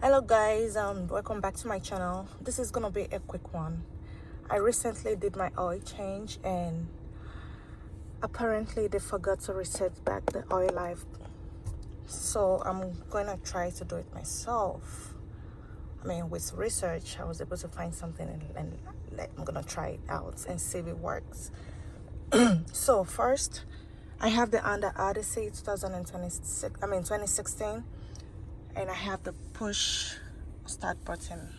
Hello guys, welcome back to my channel. This is gonna be a quick one. I recently did my oil change and apparently they forgot to reset back the oil life, so I'm gonna try to do it myself. I mean, with research I was able to find something and I'm gonna try it out and see if it works. So first, I have the Odyssey 2016, and I have the push start button.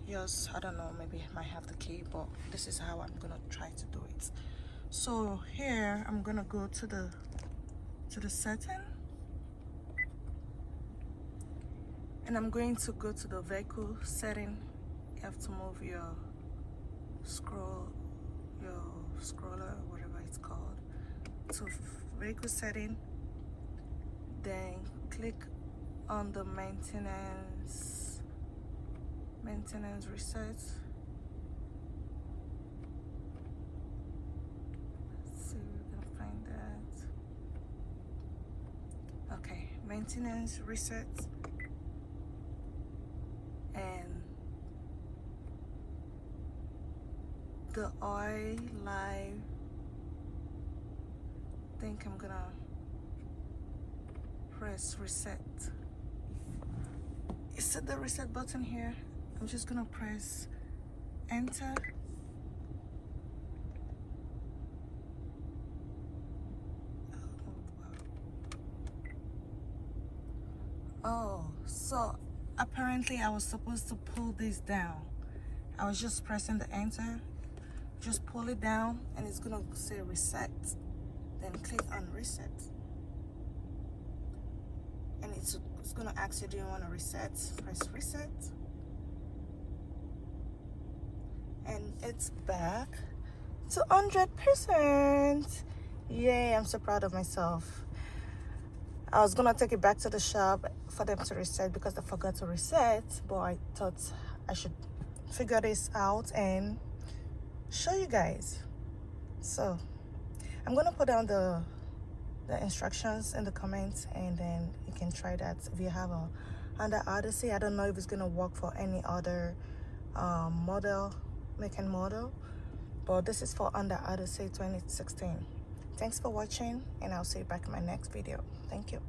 Yes, I don't know, maybe I might have the key, but this is how I'm gonna try to do it. So here I'm gonna go to the setting, and I'm going to go to the vehicle setting. You have to move your scroller, whatever it's called, to vehicle setting, then click on the maintenance reset. Let's see if we can find that. Okay, maintenance reset, and the oil live. I think I'm gonna press reset. You see the reset button here? I'm just gonna press enter. Oh, so apparently I was supposed to pull this down. I was just pressing the enter. Just pull it down and it's gonna say reset. Then click on reset. And it's gonna ask you, do you want to reset? Press reset. And it's back to 100%. Yay, I'm so proud of myself. I was gonna take it back to the shop for them to reset because they forgot to reset, but I thought I should figure this out and show you guys. So I'm gonna put down the instructions in the comments, and then you can try that if you have a Honda Odyssey. I don't know if it's gonna work for any other make and model, but this is for Honda Odyssey 2016. Thanks for watching, and I'll see you back in my next video. Thank you.